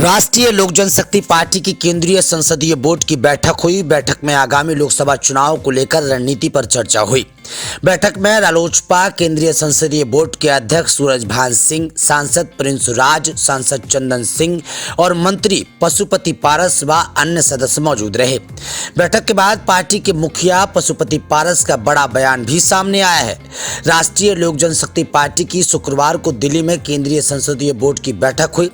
राष्ट्रीय लोक जनशक्ति पार्टी की केंद्रीय संसदीय बोर्ड की बैठक हुई। बैठक में आगामी लोकसभा चुनाव को लेकर रणनीति पर चर्चा हुई। बैठक में रालोसपा केंद्रीय संसदीय बोर्ड के अध्यक्ष सूरजभान सिंह, सांसद प्रिंस राज, सांसद चंदन सिंह और मंत्री पशुपति पारस व अन्य सदस्य मौजूद रहे। बैठक के बाद पार्टी के मुखिया पशुपति पारस का बड़ा बयान भी सामने आया है। राष्ट्रीय लोक जनशक्ति पार्टी की शुक्रवार को दिल्ली में केंद्रीय संसदीय बोर्ड की बैठक हुई।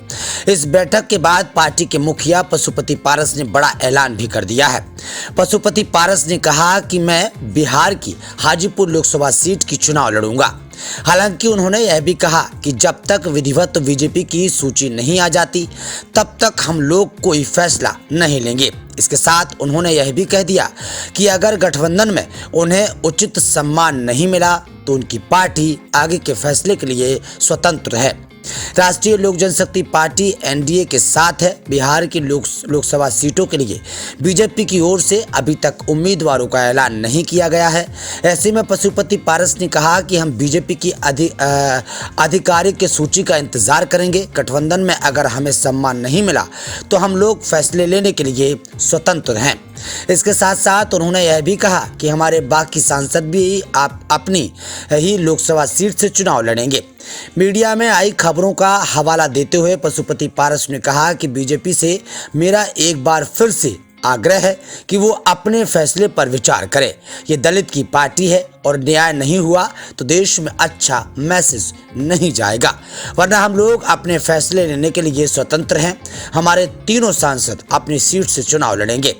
इस बैठक के बाद पार्टी के मुखिया पशुपति पारस ने बड़ा ऐलान भी कर दिया है। पशुपति पारस ने कहा कि मैं बिहार की हाजीपुर लोकसभा सीट की चुनाव लड़ूंगा। हालांकि उन्होंने यह भी कहा कि जब तक विधिवत बीजेपी की सूची नहीं आ जाती तब तक हम लोग कोई फैसला नहीं लेंगे। इसके साथ उन्होंने यह भी कह दिया कि अगर गठबंधन में उन्हें उचित सम्मान नहीं मिला तो उनकी पार्टी आगे के फैसले के लिए स्वतंत्र है। राष्ट्रीय लोक जनशक्ति पार्टी एनडीए के साथ है। बिहार की लोकसभा सीटों के लिए बीजेपी की ओर से अभी तक उम्मीदवारों का ऐलान नहीं किया गया है। ऐसे में पशुपति पारस ने कहा कि हम बीजेपी की आधिकारिक सूची का इंतजार करेंगे। गठबंधन में अगर हमें सम्मान नहीं मिला तो हम लोग फैसले लेने के लिए स्वतंत्र हैं। इसके साथ साथ उन्होंने यह भी कहा कि हमारे बाकी सांसद भी अपनी ही लोकसभा सीट से चुनाव लड़ेंगे। मीडिया में आई खबरों का हवाला देते हुए पशुपति पारस ने कहा कि बीजेपी से मेरा एक बार फिर से आग्रह है कि वो अपने फैसले पर विचार करे। ये दलित की पार्टी है और न्याय नहीं हुआ तो देश में अच्छा मैसेज नहीं जाएगा, वरना हम लोग अपने फैसले लेने के लिए स्वतंत्र हैं। हमारे तीनों सांसद अपनी सीट से चुनाव लड़ेंगे।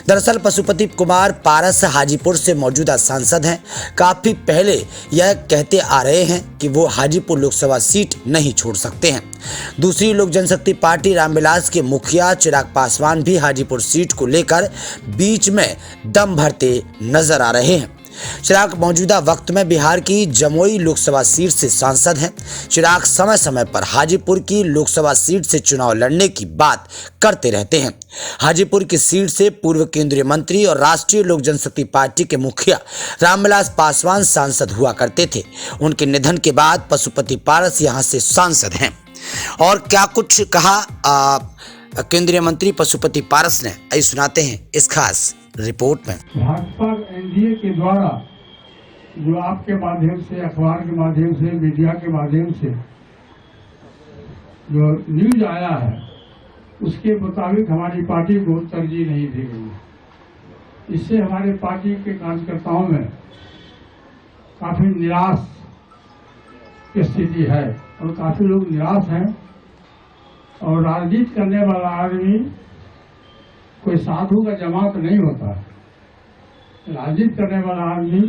दरअसल पशुपति कुमार पारस हाजीपुर से मौजूदा सांसद हैं। काफी पहले यह कहते आ रहे हैं कि वो हाजीपुर लोकसभा सीट नहीं छोड़ सकते हैं। दूसरी लोक जनशक्ति पार्टी रामविलास के मुखिया चिराग पासवान भी हाजीपुर सीट को लेकर बीच में दम भरते नजर आ रहे हैं। चिराग मौजूदा वक्त में बिहार की जमुई लोकसभा सीट से सांसद हैं। चिराग समय समय पर हाजीपुर की लोकसभा सीट से चुनाव लड़ने की बात करते रहते हैं। हाजीपुर की सीट से पूर्व केंद्रीय मंत्री और राष्ट्रीय लोक जनशक्ति पार्टी के मुखिया रामविलास पासवान सांसद हुआ करते थे। उनके निधन के बाद पशुपति पारस यहां से सांसद हैं। और क्या कुछ कहा केंद्रीय मंत्री पशुपति पारस ने, आइए सुनाते हैं इस खास रिपोर्ट में। भाजपा एनडीए के द्वारा जो आपके माध्यम से, अखबार के माध्यम से, मीडिया के माध्यम से जो न्यूज आया है उसके मुताबिक हमारी पार्टी को तरजीह नहीं दी गई है। इससे हमारे पार्टी के कार्यकर्ताओं में काफी निराश की स्थिति है और काफी लोग निराश हैं। और राजनीति करने वाला आदमी कोई साधु का जमात नहीं होता है। राजनीति करने वाला आदमी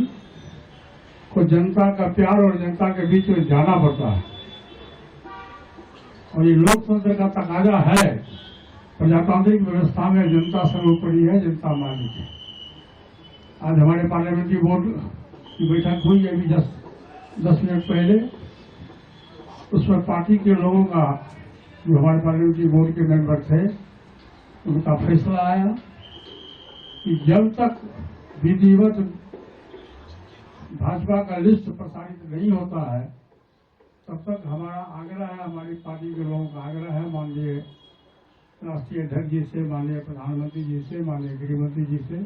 को जनता का प्यार और जनता के बीच में जाना पड़ता है। और ये लोकतंत्र का तकाजा है। प्रजातांत्रिक व्यवस्था में जनता सर्वोपरि है, जनता मालिक है। आज हमारे पार्लियामेंट्री बोर्ड की बैठक हुई अभी 10 मिनट पहले। उसमें पार्टी के लोगों का, जो हमारे पार्लियामेंट्री बोर्ड के मेंबर थे, उनका फैसला आया कि जब तक विधिवत भाजपा का लिस्ट प्रसारित नहीं होता है तब तक हमारा आग्रह है, हमारी पार्टी के लोगों का आग्रह है माननीय राष्ट्रीय अध्यक्ष जी से, माननीय प्रधानमंत्री जी से, माननीय गृह मंत्री जी से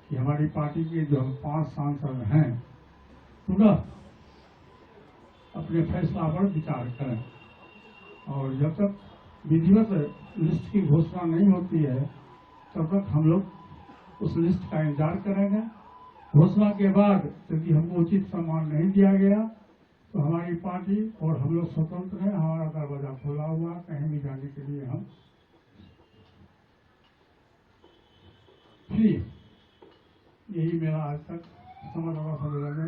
कि हमारी पार्टी के जो 5 सांसद हैं पुनः अपने फैसला पर विचार करें। और जब तक विधिवत लिस्ट की घोषणा नहीं होती है तब तक हम लोग उस लिस्ट का इंतजार करेंगे। घोषणा के बाद यदि हमको उचित सम्मान नहीं दिया गया तो हमारी पार्टी और हम लोग स्वतंत्र हैं। हमारा दरवाजा खुला हुआ, कहीं भी जाने के लिए हम फ्री। यही मेरा आज तक संवाददाता सम्मेलन में